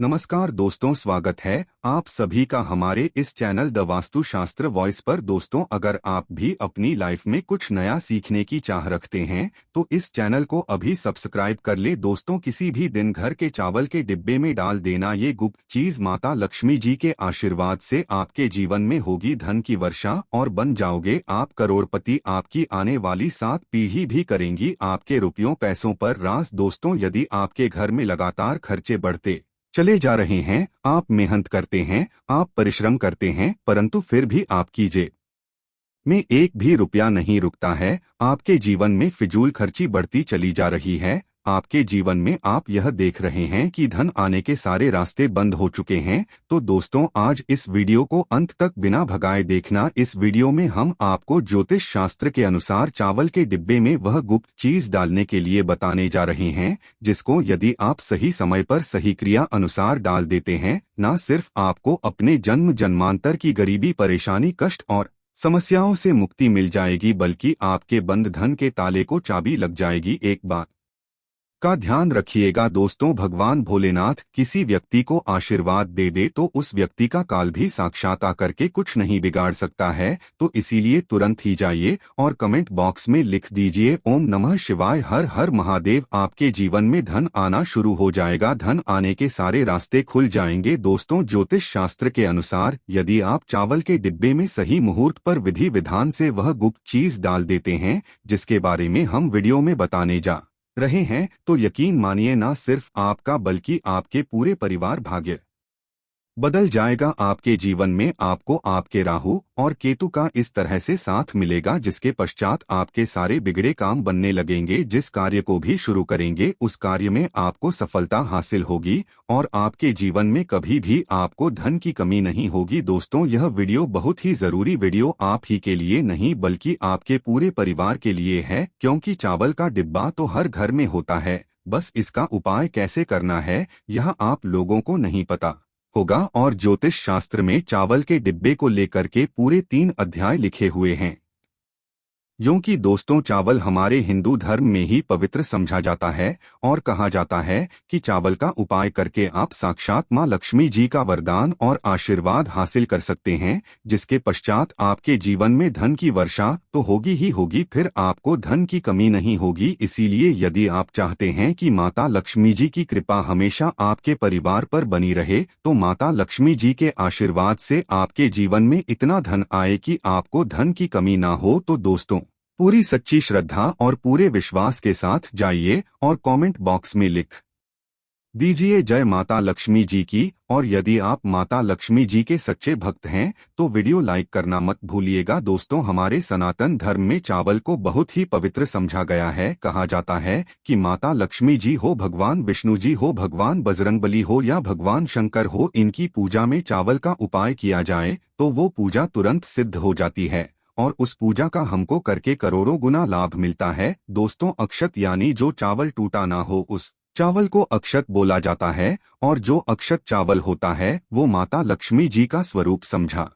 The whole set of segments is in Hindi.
नमस्कार दोस्तों, स्वागत है आप सभी का हमारे इस चैनल द वास्तु शास्त्र वॉइस पर। दोस्तों, अगर आप भी अपनी लाइफ में कुछ नया सीखने की चाह रखते हैं तो इस चैनल को अभी सब्सक्राइब कर ले। दोस्तों, किसी भी दिन घर के चावल के डिब्बे में डाल देना ये गुप्त चीज माता लक्ष्मी जी के आशीर्वाद से आपके जीवन में होगी धन की वर्षा और बन जाओगे आप करोड़पति। आपकी आने वाली 7 पीढ़ी भी करेंगी आपके रुपयों पैसों पर राज। दोस्तों, यदि आपके घर में लगातार खर्चे बढ़ते चले जा रहे हैं, आप मेहनत करते हैं, आप परिश्रम करते हैं, परंतु फिर भी आपकी जेब में एक भी रुपया नहीं रुकता है, आपके जीवन में फिजूल खर्ची बढ़ती चली जा रही है, आपके जीवन में आप यह देख रहे हैं कि धन आने के सारे रास्ते बंद हो चुके हैं, तो दोस्तों आज इस वीडियो को अंत तक बिना भगाए देखना। इस वीडियो में हम आपको ज्योतिष शास्त्र के अनुसार चावल के डिब्बे में वह गुप्त चीज डालने के लिए बताने जा रहे हैं, जिसको यदि आप सही समय पर सही क्रिया अनुसार डाल देते हैं, न सिर्फ आपको अपने जन्म जन्मांतर की गरीबी परेशानी कष्ट और समस्याओं से मुक्ति मिल जाएगी, बल्कि आपके बंद धन के ताले को चाबी लग जाएगी। एक बात का ध्यान रखिएगा दोस्तों, भगवान भोलेनाथ किसी व्यक्ति को आशीर्वाद दे दे तो उस व्यक्ति का काल भी साक्षात आकर के कुछ नहीं बिगाड़ सकता है। तो इसीलिए तुरंत ही जाइए और कमेंट बॉक्स में लिख दीजिए ओम नमः शिवाय, हर हर महादेव। आपके जीवन में धन आना शुरू हो जाएगा, धन आने के सारे रास्ते खुल जाएंगे। दोस्तों, ज्योतिष शास्त्र के अनुसार यदि आप चावल के डिब्बे में सही मुहूर्त पर विधि विधान से वह गुप्त चीज डाल देते हैं जिसके बारे में हम वीडियो में बताने जा रहे हैं, तो यकीन मानिए ना सिर्फ आपका बल्कि आपके पूरे परिवार भाग्य बदल जाएगा। आपके जीवन में आपको आपके राहु और केतु का इस तरह से साथ मिलेगा जिसके पश्चात आपके सारे बिगड़े काम बनने लगेंगे। जिस कार्य को भी शुरू करेंगे उस कार्य में आपको सफलता हासिल होगी और आपके जीवन में कभी भी आपको धन की कमी नहीं होगी। दोस्तों, यह वीडियो बहुत ही जरूरी वीडियो आप ही के लिए नहीं बल्कि आपके पूरे परिवार के लिए है, क्योंकि चावल का डिब्बा तो हर घर में होता है, बस इसका उपाय कैसे करना है यह आप लोगों को नहीं पता होगा। और ज्योतिष शास्त्र में चावल के डिब्बे को लेकर के पूरे 3 अध्याय लिखे हुए हैं। यूं कि दोस्तों, चावल हमारे हिंदू धर्म में ही पवित्र समझा जाता है और कहा जाता है कि चावल का उपाय करके आप साक्षात मां लक्ष्मी जी का वरदान और आशीर्वाद हासिल कर सकते हैं, जिसके पश्चात आपके जीवन में धन की वर्षा तो होगी ही होगी, फिर आपको धन की कमी नहीं होगी। इसीलिए यदि आप चाहते हैं कि माता लक्ष्मी जी की कृपा हमेशा आपके परिवार पर बनी रहे, तो माता लक्ष्मी जी के आशीर्वाद से आपके जीवन में इतना धन आए कि आपको धन की कमी ना हो, तो दोस्तों पूरी सच्ची श्रद्धा और पूरे विश्वास के साथ जाइए और कमेंट बॉक्स में लिख दीजिए जय माता लक्ष्मी जी की। और यदि आप माता लक्ष्मी जी के सच्चे भक्त हैं तो वीडियो लाइक करना मत भूलिएगा। दोस्तों, हमारे सनातन धर्म में चावल को बहुत ही पवित्र समझा गया है। कहा जाता है कि माता लक्ष्मी जी हो, भगवान विष्णु जी हो, भगवान बजरंगबली हो या भगवान शंकर हो, इनकी पूजा में चावल का उपाय किया जाए तो वो पूजा तुरंत सिद्ध हो जाती है और उस पूजा का हमको करके करोड़ों गुना लाभ मिलता है। दोस्तों, अक्षत यानी जो चावल टूटा ना हो उस चावल को अक्षत बोला जाता है और जो अक्षत चावल होता है वो माता लक्ष्मी जी का स्वरूप समझा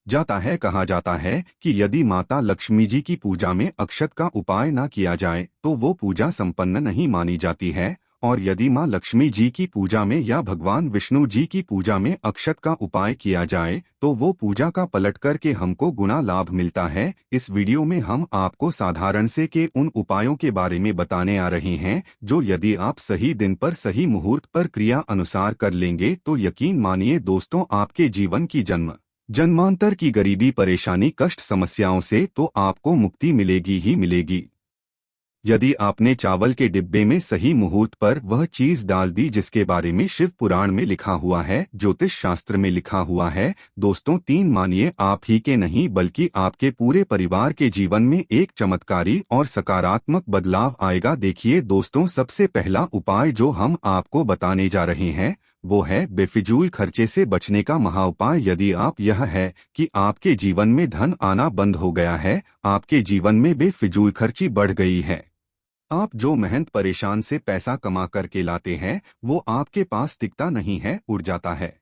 जाता है। कहा जाता है कि यदि माता लक्ष्मी जी की पूजा में अक्षत का उपाय ना किया जाए तो वो पूजा संपन्न नहीं मानी जाती है, और यदि मां लक्ष्मी जी की पूजा में या भगवान विष्णु जी की पूजा में अक्षत का उपाय किया जाए तो वो पूजा का पलट करके हमको गुना लाभ मिलता है। इस वीडियो में हम आपको साधारण से के उन उपायों के बारे में बताने आ रहे हैं जो यदि आप सही दिन पर सही मुहूर्त पर क्रिया अनुसार कर लेंगे तो यकीन मानिए दोस्तों, आपके जीवन की जन्मांतर की गरीबी परेशानी कष्ट समस्याओं से तो आपको मुक्ति मिलेगी ही मिलेगी। यदि आपने चावल के डिब्बे में सही मुहूर्त पर वह चीज डाल दी जिसके बारे में शिव पुराण में लिखा हुआ है, ज्योतिष शास्त्र में लिखा हुआ है, दोस्तों 3 मानिए आप ही के नहीं बल्कि आपके पूरे परिवार के जीवन में एक चमत्कारी और सकारात्मक बदलाव आएगा। देखिए दोस्तों, सबसे पहला उपाय जो हम आपको बताने जा रहे हैं वो है बेफिजूल खर्चे से बचने का महाउपाय। यदि आप यह है कि आपके जीवन में धन आना बंद हो गया है, आपके जीवन में बेफिजूल खर्ची बढ़ गई है, आप जो मेहनत परेशान से पैसा कमा करके लाते हैं वो आपके पास टिकता नहीं है, उड़ जाता है,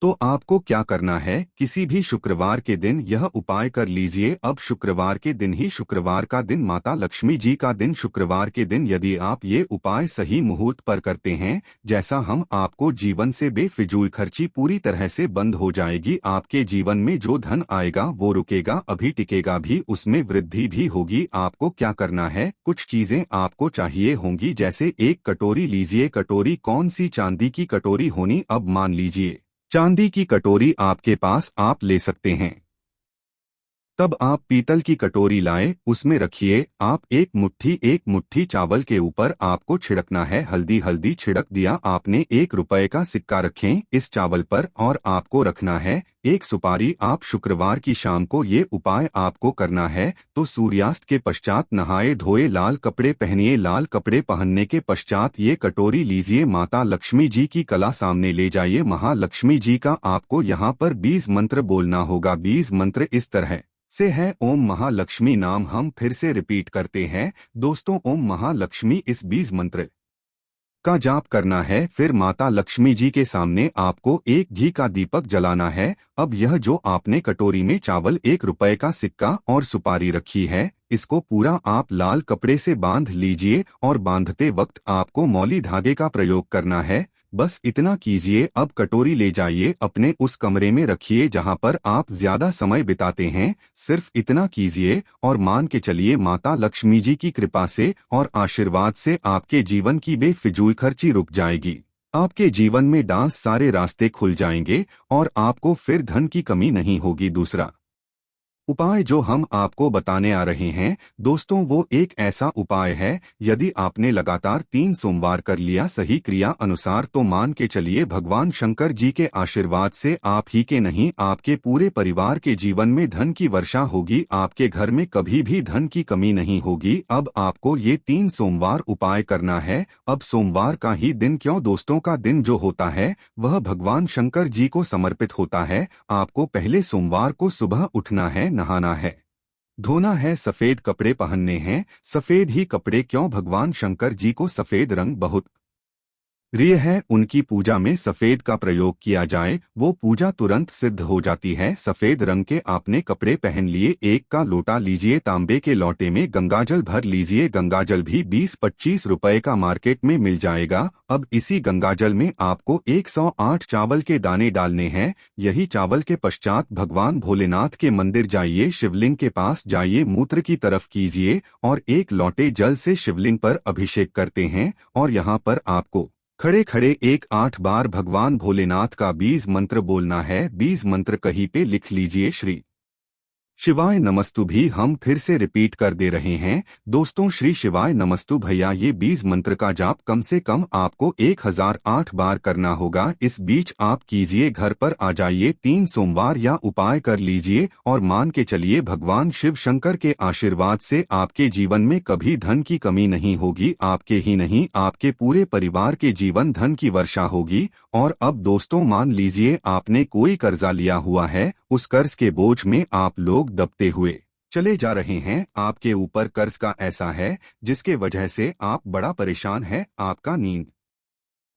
तो आपको क्या करना है, किसी भी शुक्रवार के दिन यह उपाय कर लीजिए। अब शुक्रवार के दिन ही, शुक्रवार का दिन माता लक्ष्मी जी का दिन, शुक्रवार के दिन यदि आप ये उपाय सही मुहूर्त पर करते हैं, जैसा हम आपको जीवन से बेफिजूल खर्ची पूरी तरह से बंद हो जाएगी। आपके जीवन में जो धन आएगा वो रुकेगा, अभी टिकेगा भी, उसमें वृद्धि भी होगी। आपको क्या करना है, कुछ चीजें आपको चाहिए होंगी, जैसे एक कटोरी लीजिए। कटोरी कौन सी, चांदी की कटोरी होनी। अब मान लीजिए चांदी की कटोरी आपके पास, आप ले सकते हैं। तब आप पीतल की कटोरी लाएं, उसमें रखिए आप एक मुट्ठी चावल के ऊपर आपको छिड़कना है हल्दी। हल्दी छिड़क दिया आपने, 1 रुपए का सिक्का रखें इस चावल पर और आपको रखना है एक सुपारी। आप शुक्रवार की शाम को ये उपाय आपको करना है, तो सूर्यास्त के पश्चात नहाए धोए लाल कपड़े पहनिए। लाल कपड़े पहनने के पश्चात ये कटोरी लीजिए, माता लक्ष्मी जी की कला सामने ले जाइए। महालक्ष्मी जी का आपको यहाँ पर बीज मंत्र बोलना होगा। बीज मंत्र इस तरह से है, ओम महालक्ष्मी। नाम हम फिर से रिपीट करते हैं दोस्तों, ओम महालक्ष्मी। इस बीज मंत्र का जाप करना है। फिर माता लक्ष्मी जी के सामने आपको एक घी का दीपक जलाना है। अब यह जो आपने कटोरी में चावल, 1 रुपए का सिक्का और सुपारी रखी है, इसको पूरा आप लाल कपड़े से बांध लीजिए और बांधते वक्त आपको मौली धागे का प्रयोग करना है। बस इतना कीजिए। अब कटोरी ले जाइए अपने उस कमरे में रखिए जहां पर आप ज्यादा समय बिताते हैं। सिर्फ इतना कीजिए और मान के चलिए माता लक्ष्मी जी की कृपा से और आशीर्वाद से आपके जीवन की बेफिजूल खर्ची रुक जाएगी। आपके जीवन में डांस सारे रास्ते खुल जाएंगे और आपको फिर धन की कमी नहीं होगी। दूसरा उपाय जो हम आपको बताने आ रहे हैं दोस्तों, वो एक ऐसा उपाय है, यदि आपने लगातार 3 सोमवार कर लिया सही क्रिया अनुसार, तो मान के चलिए भगवान शंकर जी के आशीर्वाद से आप ही के नहीं, आपके पूरे परिवार के जीवन में धन की वर्षा होगी। आपके घर में कभी भी धन की कमी नहीं होगी। अब आपको ये 3 सोमवार उपाय करना है। अब सोमवार का ही दिन क्यों दोस्तों, का दिन जो होता है वह भगवान शंकर जी को समर्पित होता है। आपको पहले सोमवार को सुबह उठना है, नहाना है, धोना है, सफेद कपड़े पहनने हैं। सफेद ही कपड़े क्यों, भगवान शंकर जी को सफेद रंग बहुत प्रिय है, उनकी पूजा में सफेद का प्रयोग किया जाए वो पूजा तुरंत सिद्ध हो जाती है। सफेद रंग के आपने कपड़े पहन लिए, 1 का लोटा लीजिए, तांबे के लोटे में गंगाजल भर लीजिए। गंगाजल भी 20-25 रुपए का मार्केट में मिल जाएगा। अब इसी गंगाजल में आपको 108 चावल के दाने डालने हैं। यही चावल के पश्चात भगवान भोलेनाथ के मंदिर जाइए, शिवलिंग के पास जाइए, मूत्र की तरफ कीजिए और 1 लोटे जल से शिवलिंग पर अभिषेक करते हैं। और यहाँ पर आपको खड़े खड़े 8 बार भगवान भोलेनाथ का बीज मंत्र बोलना है। बीज मंत्र कहीं पे लिख लीजिए, श्री शिवाय नमस्तु भी हम फिर से रिपीट कर दे रहे हैं दोस्तों, श्री शिवाय नमस्तु। भैया ये बीज मंत्र का जाप कम से कम आपको 1008 बार करना होगा। इस बीच आप कीजिए, घर पर आ जाइए, 3 सोमवार या उपाय कर लीजिए और मान के चलिए भगवान शिव शंकर के आशीर्वाद से आपके जीवन में कभी धन की कमी नहीं होगी। आपके ही नहीं, आपके पूरे परिवार के जीवन धन की वर्षा होगी। और अब दोस्तों मान लीजिए आपने कोई कर्जा लिया हुआ है, उस कर्ज के बोझ में आप लोग दबते हुए चले जा रहे हैं। आपके ऊपर कर्ज का ऐसा है जिसके वजह से आप बड़ा परेशान हैं, आपका नींद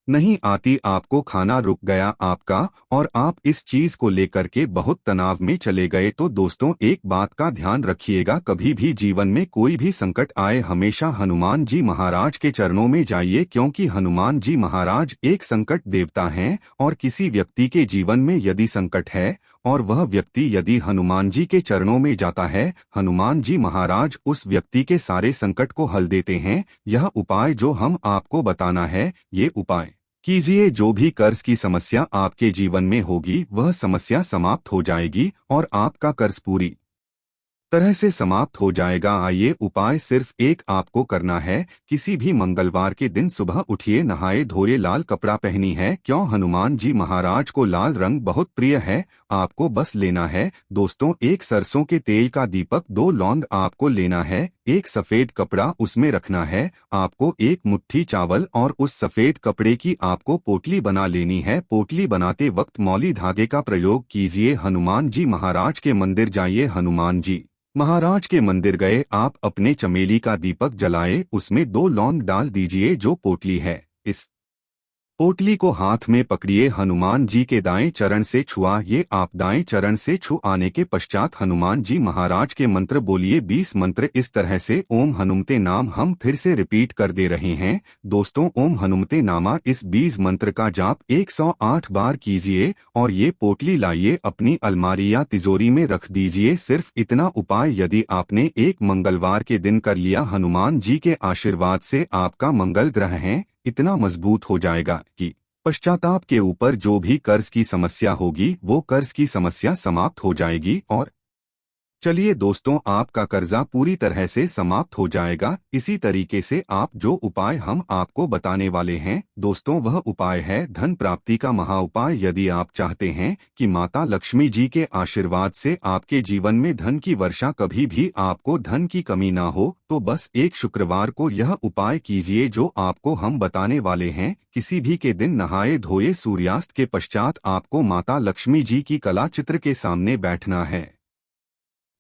नहीं आती, आपको खाना रुक गया आपका, और आप इस चीज को लेकर के बहुत तनाव में चले गए। तो दोस्तों एक बात का ध्यान रखिएगा, कभी भी जीवन में कोई भी संकट आए हमेशा हनुमान जी महाराज के चरणों में जाइए, क्योंकि हनुमान जी महाराज एक संकट देवता हैं। और किसी व्यक्ति के जीवन में यदि संकट है और वह व्यक्ति यदि हनुमान जी के चरणों में जाता है, हनुमान जी महाराज उस व्यक्ति के सारे संकट को हल देते हैं। यह उपाय जो हम आपको बताना है, ये उपाय कीजिए, जो भी कर्ज की समस्या आपके जीवन में होगी वह समस्या समाप्त हो जाएगी और आपका कर्ज पूरी तरह से समाप्त हो जाएगा। आइए उपाय सिर्फ एक आपको करना है, किसी भी मंगलवार के दिन सुबह उठिए, नहाए धोए, लाल कपड़ा पहनी है, क्यों हनुमान जी महाराज को लाल रंग बहुत प्रिय है। आपको बस लेना है दोस्तों 1 सरसों के तेल का दीपक, 2 लौंग आपको लेना है, 1 सफेद कपड़ा उसमें रखना है, आपको 1 मुट्ठी चावल और उस सफेद कपड़े की आपको पोटली बना लेनी है। पोटली बनाते वक्त मौली धागे का प्रयोग कीजिए। हनुमान जी महाराज के मंदिर जाइए, हनुमान जी महाराज के मंदिर गए, आप अपने चमेली का दीपक जलाए, उसमें 2 लौंग डाल दीजिए जो पोटली है। इस पोटली को हाथ में पकड़िए, हनुमान जी के दाएं चरण से छुआ ये आप दाएं चरण से छू आने के पश्चात हनुमान जी महाराज के मंत्र बोलिए। 20 मंत्र इस तरह से ओम हनुमते नाम हम फिर से रिपीट कर दे रहे हैं दोस्तों। ओम हनुमते नामा इस 20 मंत्र का जाप 108 बार कीजिए और ये पोटली लाइए अपनी अलमारी या तिजोरी में रख दीजिए। सिर्फ इतना उपाय यदि आपने एक मंगलवार के दिन कर लिया, हनुमान जी के आशीर्वाद से आपका मंगल ग्रह है इतना मजबूत हो जाएगा कि पश्चाताप के ऊपर जो भी कर्ज की समस्या होगी वो कर्ज की समस्या समाप्त हो जाएगी। और चलिए दोस्तों, आपका कर्जा पूरी तरह से समाप्त हो जाएगा। इसी तरीके से आप जो उपाय हम आपको बताने वाले हैं दोस्तों, वह उपाय है धन प्राप्ति का महा उपाय। यदि आप चाहते हैं कि माता लक्ष्मी जी के आशीर्वाद से आपके जीवन में धन की वर्षा, कभी भी आपको धन की कमी ना हो, तो बस एक शुक्रवार को यह उपाय कीजिए जो आपको हम बताने वाले हैं। किसी भी के दिन नहाए धोए सूर्यास्त के पश्चात आपको माता लक्ष्मी जी की कला चित्र के सामने बैठना है।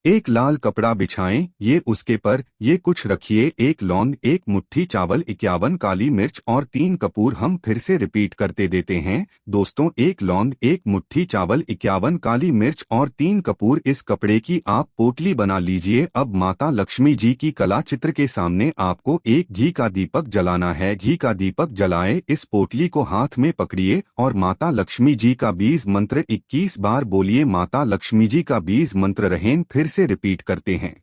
एक लाल कपड़ा बिछाएं, ये उसके पर ये कुछ रखिए, एक लौंग, एक मुट्ठी चावल, 51 काली मिर्च और 3 कपूर। हम फिर से रिपीट करते देते हैं दोस्तों, एक लौंग, एक मुट्ठी चावल, 51 काली मिर्च और 3 कपूर। इस कपड़े की आप पोटली बना लीजिए। अब माता लक्ष्मी जी की कला चित्र के सामने आपको एक घी का दीपक जलाना है। घी का दीपक जलाए, इस पोटली को हाथ में पकड़िए और माता लक्ष्मी जी का 20 मंत्र 21 बार बोलिए। माता लक्ष्मी जी का 20 मंत्र रहें फिर से रिपीट करते हैं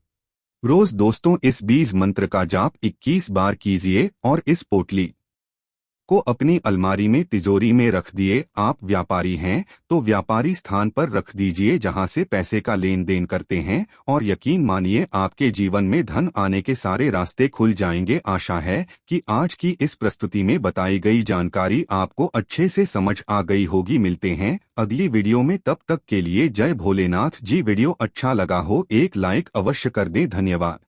रोज दोस्तों। इस 20 मंत्र का जाप 21 बार कीजिए और इस पोटली को अपनी अलमारी में तिजोरी में रख दिए। आप व्यापारी हैं तो व्यापारी स्थान पर रख दीजिए जहां से पैसे का लेन देन करते हैं, और यकीन मानिए आपके जीवन में धन आने के सारे रास्ते खुल जाएंगे। आशा है कि आज की इस प्रस्तुति में बताई गई जानकारी आपको अच्छे से समझ आ गई होगी। मिलते हैं अगली वीडियो में, तब तक के लिए जय भोलेनाथ जी। वीडियो अच्छा लगा हो एक लाइक अवश्य कर दें। धन्यवाद।